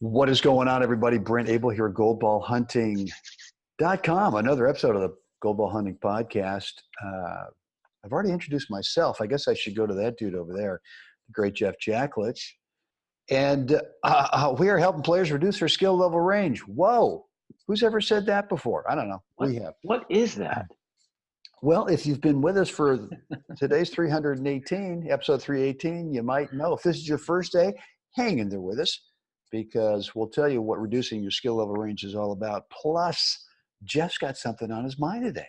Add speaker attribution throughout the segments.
Speaker 1: What is going on, everybody? Brent Abel here at goldballhunting.com. Another episode of the Gold Ball Hunting Podcast. I've already introduced myself. I guess I should go to that dude over there, the great Jeff Jacklich. And we are helping players reduce their skill level range. Whoa. Who's ever said that before? I don't know. We have.
Speaker 2: What is that?
Speaker 1: Well, if you've been with us for today's 318, episode 318, you might know. If this is your first day, hang in there with us, because we'll tell you what reducing your skill level range is all about. Plus, Jeff's got something on his mind today.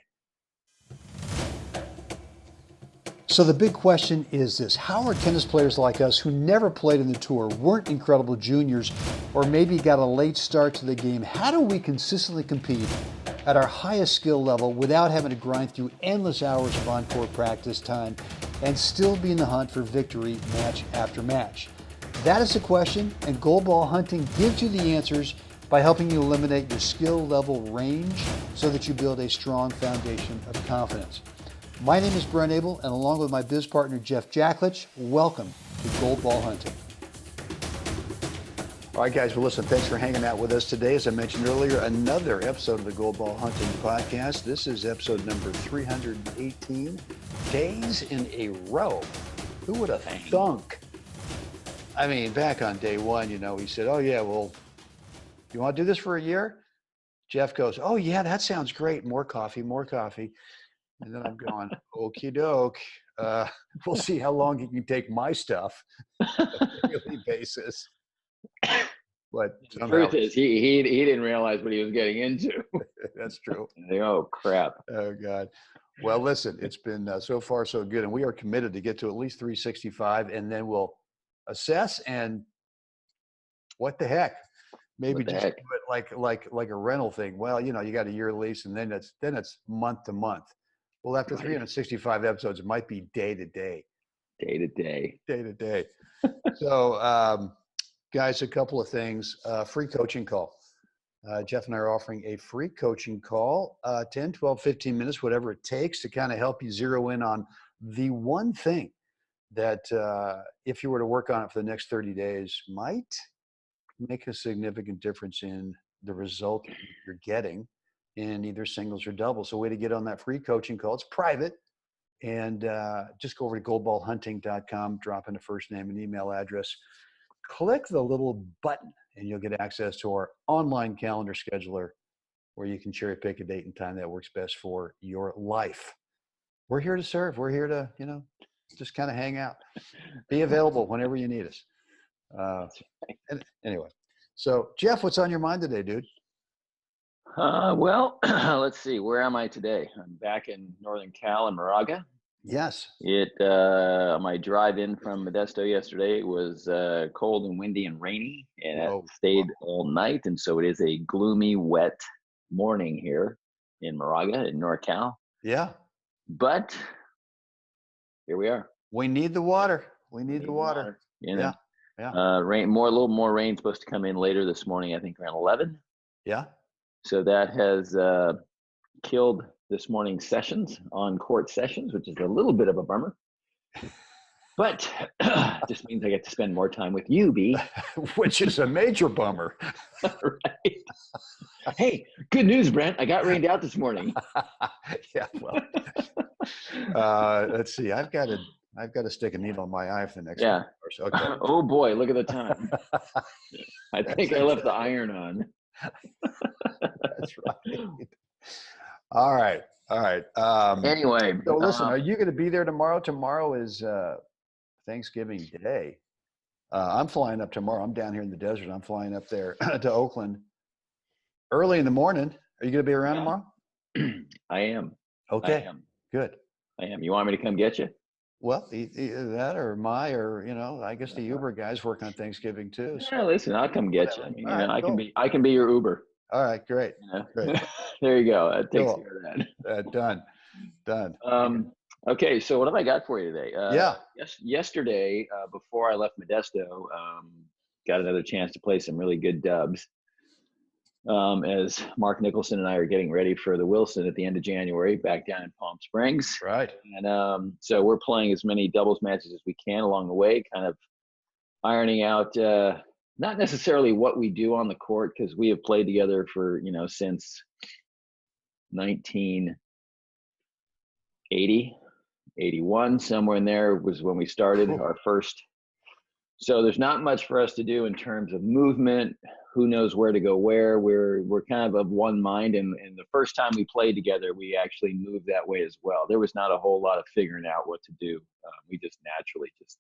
Speaker 1: So the big question is this: how are tennis players like us who never played in the tour, weren't incredible juniors, or maybe got a late start to the game, how do we consistently compete at our highest skill level without having to grind through endless hours of on-court practice time and still be in the hunt for victory match after match? That is the question, and Gold Ball Hunting gives you the answers by helping you eliminate your skill level range so that you build a strong foundation of confidence. My name is Brent Abel, and along with my biz partner Jeff Jacklich, welcome to Gold Ball Hunting. All right, guys, well, listen, thanks for hanging out with us today. As I mentioned earlier, another episode of the Gold Ball Hunting Podcast. This is episode number 318, days in a row. Who would have thunk? I mean, back on day one, he said, oh, yeah, well, you want to do this for a year? Jeff goes, oh, yeah, that sounds great. More coffee, more coffee. And then I'm going, okie doke. We'll see how long he can take my stuff on a daily basis. But
Speaker 2: the truth is, he didn't realize what he was getting into.
Speaker 1: That's true.
Speaker 2: Oh, crap.
Speaker 1: Oh, God. Well, listen, it's been so far so good, and we are committed to get to at least 365, and then we'll assess and what the heck? Maybe just do it like a rental thing. Well, you got a year lease, and then it's month to month. Well, after 365 episodes, it might be day to day.
Speaker 2: Day to day.
Speaker 1: Day to day. So, guys, a couple of things. Free coaching call. Jeff and I are offering a free coaching call, 10, 12, 15 minutes, whatever it takes to kind of help you zero in on the one thing that if you were to work on it for the next 30 days might make a significant difference in the result you're getting in either singles or doubles. So way to get on that free coaching call. It's private. And just go over to goldballhunting.com, drop in a first name and email address. Click the little button and you'll get access to our online calendar scheduler where you can cherry pick a date and time that works best for your life. We're here to serve. We're here to, just kind of hang out. Be available whenever you need us. Anyway, so Jeff, what's on your mind today, dude?
Speaker 2: Well, let's see. Where am I today? I'm back in Northern Cal in Moraga.
Speaker 1: Yes.
Speaker 2: My drive in from Modesto yesterday was cold and windy and rainy, and it stayed all night. And so it is a gloomy, wet morning here in Moraga in NorCal.
Speaker 1: Yeah.
Speaker 2: But here we are.
Speaker 1: We need the water. We need the water.
Speaker 2: Yeah.
Speaker 1: Yeah.
Speaker 2: A little more rain supposed to come in later this morning, I think around 11.
Speaker 1: Yeah.
Speaker 2: So that has killed this morning's on-court sessions, which is a little bit of a bummer. But just means I get to spend more time with you, B.
Speaker 1: Which is a major bummer.
Speaker 2: Right. Hey, good news, Brent. I got rained out this morning.
Speaker 1: Yeah, well. Let's see. I've got to stick a needle in my eye for the next 2 hours. Okay.
Speaker 2: Oh, boy. Look at the time. I think I left the iron on.
Speaker 1: That's right. All right.
Speaker 2: Anyway.
Speaker 1: So listen, are you going to be there tomorrow? Tomorrow is Thanksgiving Day. I'm flying up tomorrow. I'm down here in the desert. I'm flying up there to Oakland early in the morning. Are you going to be around tomorrow?
Speaker 2: I am.
Speaker 1: Okay.
Speaker 2: I am.
Speaker 1: Good.
Speaker 2: I am. You want me to come get you?
Speaker 1: Well, either that or I guess the Uber guys work on Thanksgiving too. So.
Speaker 2: Yeah, listen, I'll come get you. I mean,
Speaker 1: right,
Speaker 2: I can be your Uber.
Speaker 1: All right, great. Great.
Speaker 2: There you go. That takes care of
Speaker 1: that. Done.
Speaker 2: Okay, so what have I got for you today? Yesterday, before I left Modesto, got another chance to play some really good dubs. As Mark Nicholson and I are getting ready for the Wilson at the end of January back down in Palm Springs.
Speaker 1: Right.
Speaker 2: And so we're playing as many doubles matches as we can along the way, kind of ironing out not necessarily what we do on the court, because we have played together for, since 1980, 81, somewhere in there was when we started our first. So there's not much for us to do in terms of movement. Who knows where to go where? We're kind of one mind. And the first time we played together, we actually moved that way as well. There was not a whole lot of figuring out what to do. We just naturally just,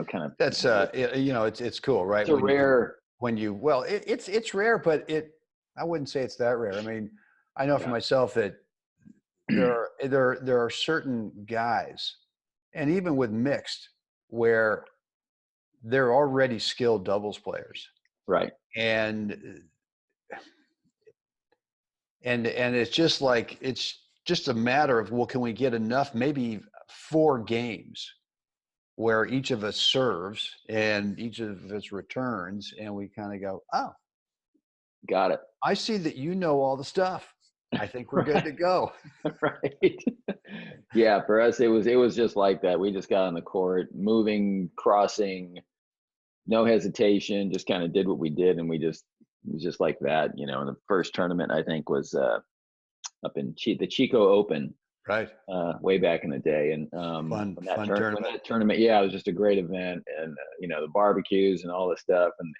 Speaker 2: kind of.
Speaker 1: That's it's cool, right?
Speaker 2: It's a rare.
Speaker 1: It's rare, but I wouldn't say it's that rare. I mean, I know for myself that there are certain guys, and even with mixed, where they're already skilled doubles players,
Speaker 2: right?
Speaker 1: And it's just like, it's just a matter of, well, can we get enough, maybe 4 games where each of us serves and each of us returns, and we kind of go, oh,
Speaker 2: got it.
Speaker 1: I see that you know all the stuff. I think we're good to go.
Speaker 2: Right. Yeah, for us, it was just like that. We just got on the court, moving, crossing, no hesitation, just kind of did what we did, and it was just like that. And the first tournament, I think, was up in the Chico Open,
Speaker 1: right?
Speaker 2: Way back in the day, and
Speaker 1: fun tournament.
Speaker 2: That tournament, yeah, it was just a great event, and the barbecues and all the stuff, and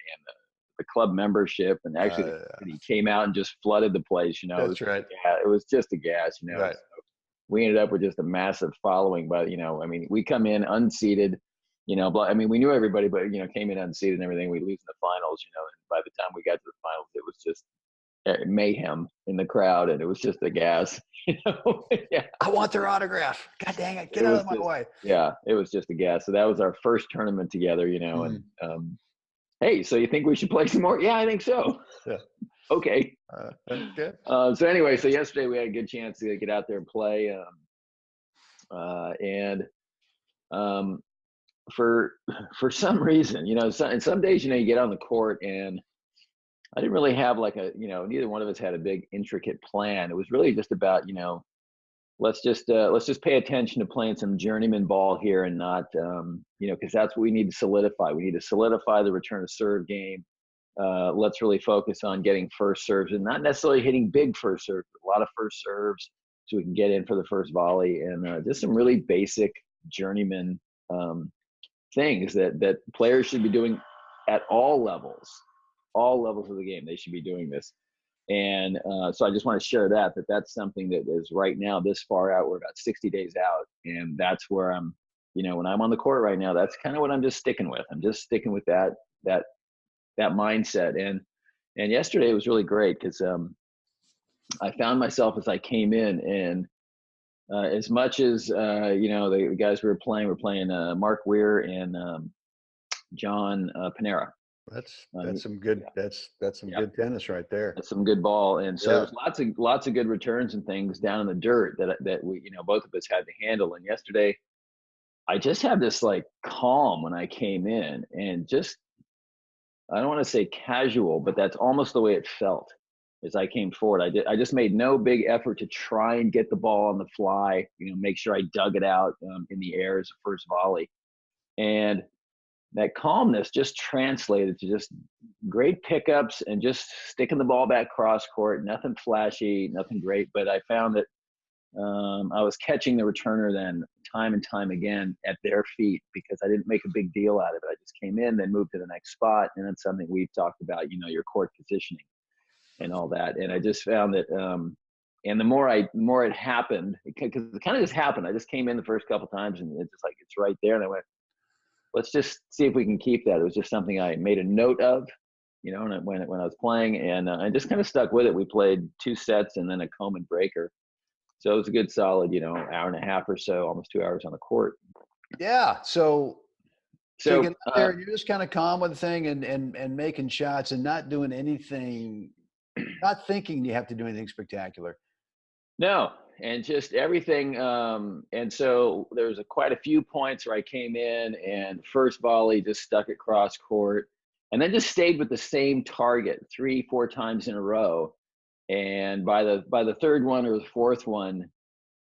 Speaker 2: the club membership, and actually he came out and just flooded the place.
Speaker 1: That's right.
Speaker 2: Yeah, it was just a gas.
Speaker 1: Right.
Speaker 2: So we ended up with just a massive following, but we come in unseeded. We knew everybody, but came in unseeded and everything. We lose in the finals. And by the time we got to the finals, it was just mayhem in the crowd, and it was just a gas. Yeah.
Speaker 1: I want their autograph. God dang it! Get out of my way.
Speaker 2: Yeah, it was just a gas. So that was our first tournament together. And hey, so you think we should play some more? Yeah, I think so.
Speaker 1: Yeah.
Speaker 2: Okay.
Speaker 1: Okay.
Speaker 2: So anyway, so yesterday we had a good chance to get out there and play, and for some reason, and some days, you get on the court, and I didn't really have neither one of us had a big intricate plan. It was really just about, let's just pay attention to playing some journeyman ball here, and not, because that's what we need to solidify. We need to solidify the return to serve game. Let's really focus on getting first serves, and not necessarily hitting big first serves, but a lot of first serves, so we can get in for the first volley, and just some really basic journeyman things that players should be doing at all levels of the game. They should be doing this. And so I just want to share that's something that is right now, this far out, we're about 60 days out. And that's where I'm, when I'm on the court right now, that's kind of what I'm just sticking with. I'm just sticking with that mindset. And yesterday it was really great, because I found myself as I came in, and as much as, the guys we were playing Mark Weir and John Panera.
Speaker 1: That's some good. That's some good tennis right there.
Speaker 2: That's some good ball, and so there's lots of good returns and things down in the dirt that we both of us had to handle. And yesterday, I just had this calm when I came in, and just, I don't want to say casual, but that's almost the way it felt as I came forward. I just made no big effort to try and get the ball on the fly. Make sure I dug it out in the air as a first volley, and that calmness just translated to just great pickups and just sticking the ball back cross court. Nothing flashy, nothing great, but I found that I was catching the returner then time and time again at their feet, because I didn't make a big deal out of it. I just came in, then moved to the next spot, and that's something we've talked about, your court positioning and all that. And I just found that, and the more it happened, because it kind of just happened. I just came in the first couple times, and it's just it's right there, and I went, let's just see if we can keep that. It was just something I made a note of, when I was playing, and I just kind of stuck with it. We played 2 sets and then a Coleman breaker. So it was a good solid, hour and a half or so, almost 2 hours on the court.
Speaker 1: Yeah. So you get out there, you're just kind of calm with the thing, and making shots, and not doing anything, not thinking you have to do anything spectacular.
Speaker 2: No, and just everything. And so there was quite a few points where I came in, and first volley just stuck it cross court, and then just stayed with the same target 3-4 times in a row. And by the third one or the fourth one,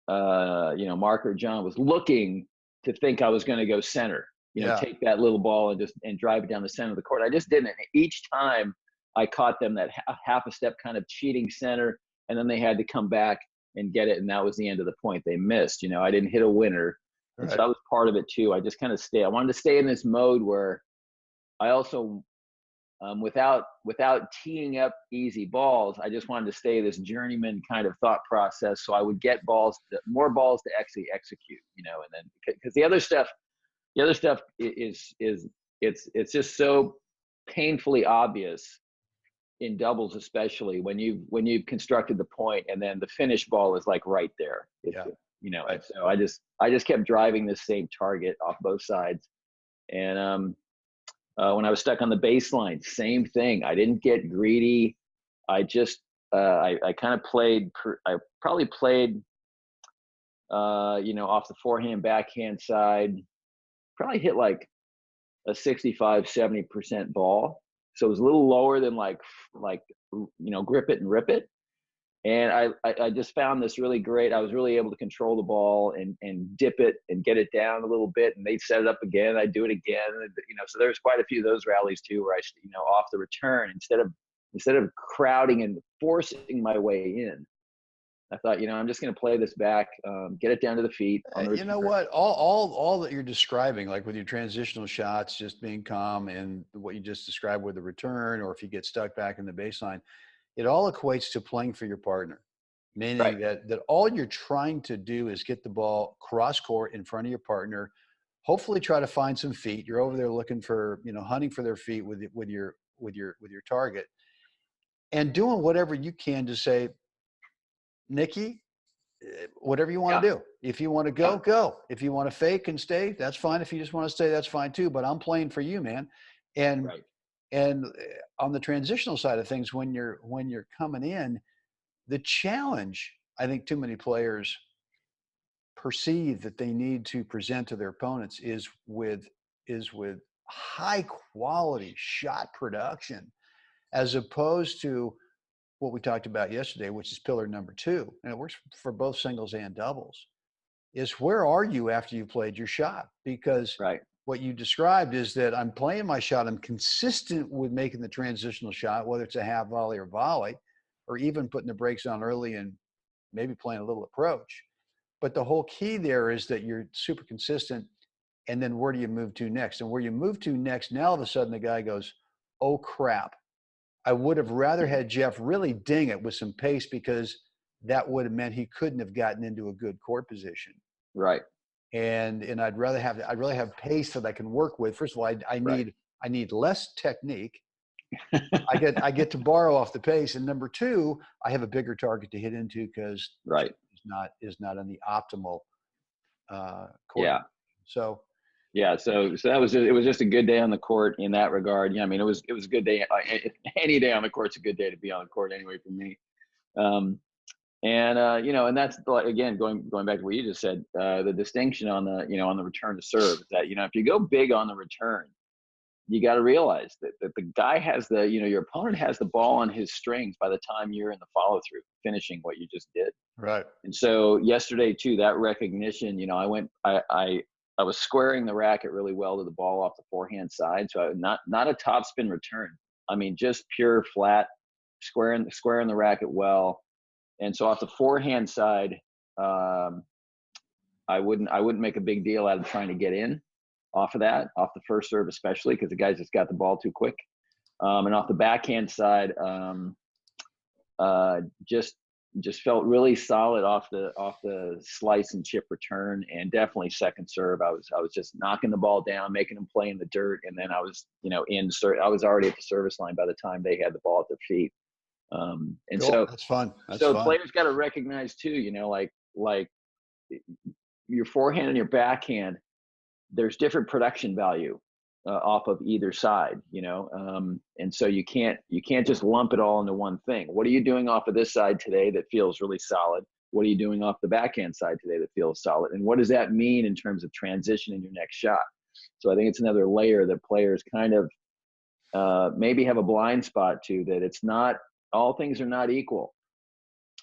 Speaker 2: Mark or John was looking to think I was going to go center. take that little ball and drive it down the center of the court. I just didn't. Each time I caught them that half a step kind of cheating center, and then they had to come back and get it, and that was the end of the point. They missed. I didn't hit a winner, and so that was part of it too. I just kind of I wanted to stay in this mode where I also, without teeing up easy balls, I just wanted to stay this journeyman kind of thought process, so I would get more balls to actually execute. And then because the other stuff is it's just so painfully obvious in doubles, especially when you've constructed the point and then the finished ball is like right there. And so I just kept driving this same target off both sides. And when I was stuck on the baseline, same thing. I didn't get greedy. I just I kind of played. I probably played off the forehand backhand side. Probably hit like a 65-70% ball. So it was a little lower than like grip it and rip it. And I just found this really great. I was really able to control the ball and dip it and get it down a little bit, and they'd set it up again. I'd do it again. So there's quite a few of those rallies too, where I, off the return, instead of crowding and forcing my way in, I thought, I'm just going to play this back, get it down to the feet.
Speaker 1: You know what? All that you're describing, like with your transitional shots, just being calm, and what you just described with the return, or if you get stuck back in the baseline, it all equates to playing for your partner, meaning that all you're trying to do is get the ball cross court in front of your partner. Hopefully, try to find some feet. You're over there looking for, hunting for their feet with your target, and doing whatever you can to say, Nikki, whatever you want to do. If you want to go, go. If you want to fake and stay, that's fine. If you just want to stay, that's fine too. But I'm playing for you, man. And on the transitional side of things, when you're coming in, the challenge, I think too many players perceive that they need to present to their opponents is with high quality shot production, as opposed to what we talked about yesterday, which is pillar number 2, and it works for both singles and doubles, is where are you after you played your shot? Because what you described is that I'm playing my shot, I'm consistent with making the transitional shot, whether it's a half volley or volley, or even putting the brakes on early and maybe playing a little approach. But the whole key there is that you're super consistent, and then where do you move to next? And where you move to next, now all of a sudden the guy goes, oh crap, I would have rather had Jeff really ding it with some pace, because that would have meant he couldn't have gotten into a good court position.
Speaker 2: Right.
Speaker 1: And I'd rather have pace that I can work with. First of all, I need less technique. I get to borrow off the pace, and number 2, I have a bigger target to hit into, because is not on the optimal court.
Speaker 2: Yeah.
Speaker 1: So.
Speaker 2: Yeah, so it was just a good day on the court in that regard. Yeah, I mean, it was a good day. Any day on the court's a good day to be on the court anyway for me. And that's, again, going back to what you just said, the distinction on the return to serve is that, if you go big on the return, you got to realize that the guy has your opponent has the ball on his strings by the time you're in the follow through, finishing what you just did.
Speaker 1: Right.
Speaker 2: And so yesterday too, that recognition, I was squaring the racket really well to the ball off the forehand side. So not a topspin return. I mean, just pure flat, squaring the racket well. And so off the forehand side, I wouldn't make a big deal out of trying to get in off of that, off the first serve, especially because the guys just got the ball too quick. And off the backhand side, just felt really solid off the slice and chip return, and definitely second serve. I was just knocking the ball down, making them play in the dirt, and then I was I was already at the service line by the time they had the ball at their feet. And cool. So
Speaker 1: that's fun.
Speaker 2: Players got to recognize too, like your forehand and your backhand, there's different production value off of either side, and so you can't just lump it all into one thing. What are you doing off of this side today that feels really solid? What are you doing off the backhand side today that feels solid? And what does that mean in terms of transition in your next shot? So I think it's another layer that players kind of maybe have a blind spot to, that it's not, all things are not equal.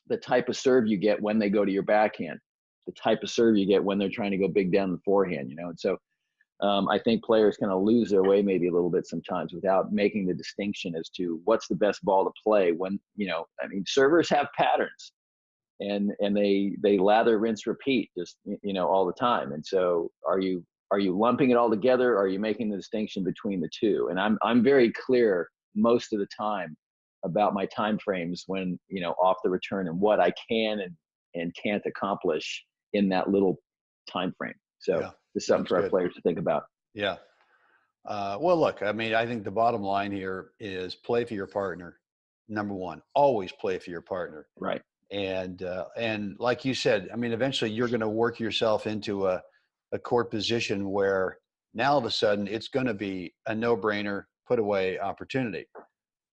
Speaker 2: The type of serve you get when they go to your backhand, the type of serve you get when they're trying to go big down the forehand, and so I think players kind of lose their way maybe a little bit sometimes without making the distinction as to what's the best ball to play when, I mean, servers have patterns and they lather, rinse, repeat just, all the time. And so are you lumping it all together? Or are you making the distinction between the two? And I'm very clear most of the time about my time frames when, off the return and what I can and can't accomplish in that little time frame. So
Speaker 1: yeah,
Speaker 2: it's something for our players to think about.
Speaker 1: Yeah. Well, look, I mean, I think the bottom line here is play for your partner. Number one, always play for your partner.
Speaker 2: Right.
Speaker 1: And like you said, I mean, eventually you're going to work yourself into a court position where now all of a sudden it's going to be a no-brainer put away opportunity.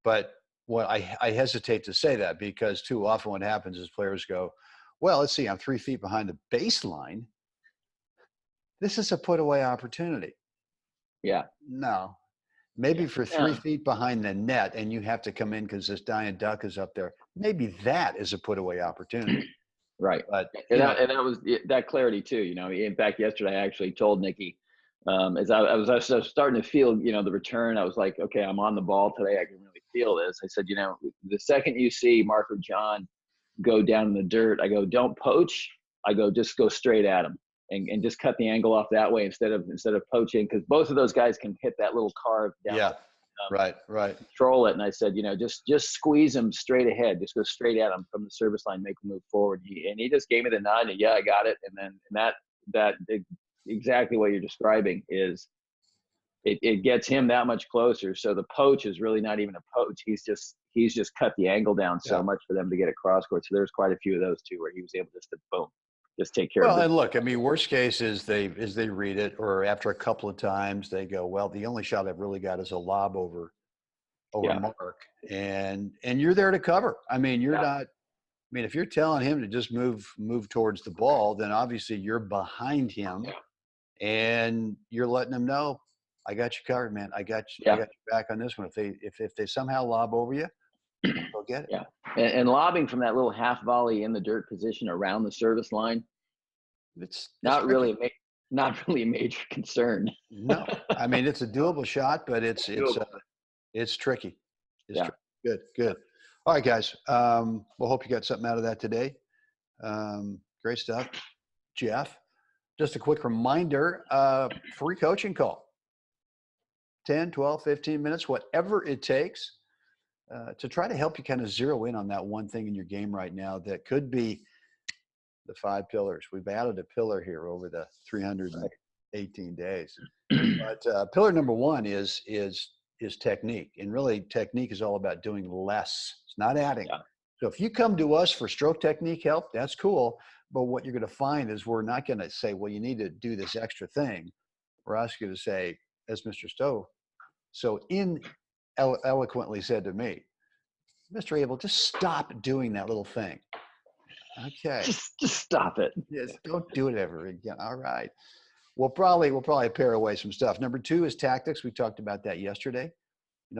Speaker 1: But what I hesitate to say that, because too often what happens is players go, well, let's see, I'm 3 feet behind the baseline. This is a put away opportunity.
Speaker 2: Yeah.
Speaker 1: No. Maybe for 3 feet behind the net and you have to come in because this dying duck is up there. Maybe that is a put away opportunity.
Speaker 2: Right.
Speaker 1: But
Speaker 2: that was that clarity too. In fact, yesterday I actually told Nikki, as I was starting to feel, the return, I was like, okay, I'm on the ball today. I can really feel this. I said, the second you see Mark or John go down in the dirt, I go, don't poach. I go, just go straight at him and just cut the angle off that way instead of poaching, because both of those guys can hit that little carve down.
Speaker 1: Yeah. Right.
Speaker 2: Control it. And I said, just squeeze him straight ahead. Just go straight at him from the service line, make him move forward. He just gave me the nod. And yeah, I got it. And then that exactly what you're describing is it gets him that much closer. So the poach is really not even a poach. He's just cut the angle down so much for them to get across court. So there's quite a few of those too, where he was able just to boom, just take care of it.
Speaker 1: Well, and look, I mean, worst case is they read it, or after a couple of times they go, well, the only shot I've really got is a lob over Mark, and you're there to cover. I mean, you're not. I mean, if you're telling him to just move towards the ball, then obviously you're behind him, and you're letting him know, I got you covered, man. I got you back on this one. If they somehow lob over you, go get it.
Speaker 2: Yeah, and lobbing from that little half volley in the dirt position around the service line, it's not really a major concern.
Speaker 1: No, I mean, it's a doable shot, but it's tricky. It's tricky. Good. All right, guys. We'll hope you got something out of that today. Great stuff. Jeff, just a quick reminder, free coaching call. 10, 12, 15 minutes, whatever it takes, to try to help you kind of zero in on that one thing in your game right now that could be the 5 pillars. We've added a pillar here over the 318 days. But pillar number 1 is technique. And really, technique is all about doing less. It's not adding. Yeah. So if you come to us for stroke technique help, that's cool. But what you're going to find is we're not going to say, well, you need to do this extra thing. We're asking you to say, as Mr. Stowe so eloquently said to me, Mr. Abel, just stop doing that little thing. Okay.
Speaker 2: Just stop it.
Speaker 1: Yes, don't do it ever again. All right. We'll probably pare away some stuff. Number 2 is tactics. We talked about that yesterday.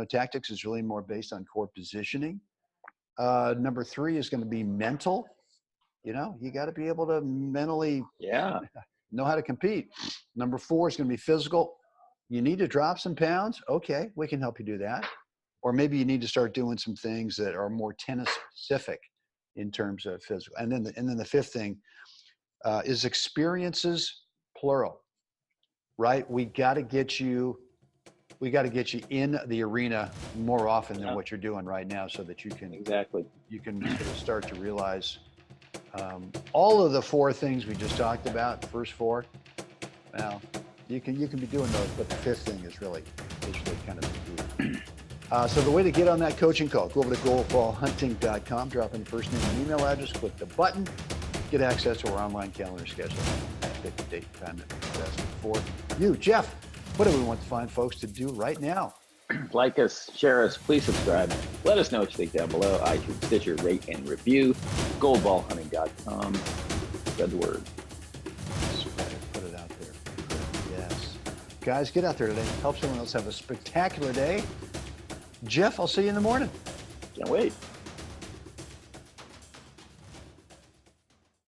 Speaker 1: Tactics is really more based on court positioning. Number 3 is going to be mental. You got to be able to mentally know how to compete. Number 4 is going to be physical. You need to drop some pounds. Okay, we can help you do that. Or maybe you need to start doing some things that are more tennis specific in terms of physical. And then the 5th thing is experiences, plural, right? We got to get you in the arena more often than what you're doing right now, so that you can sort of start to realize all of the 4 things we just talked about, the first 4. Well, you can be doing those, but the 5th thing is really kind of the key. So the way to get on that coaching call, go over to goalballhunting.com, drop in the first name and email address, click the button, get access to our online calendar schedule. Pick the date and time that is best for you. Jeff, what do we want to find folks to do right now?
Speaker 2: Like us, share us, please subscribe. Let us know what you think down below. iTunes, Stitcher, rate and review. Goalballhunting.com. Spread the word.
Speaker 1: Put it out there. Yes. Guys, get out there today. Help someone else have a spectacular day. Jeff, I'll see you in the morning.
Speaker 2: Can't wait.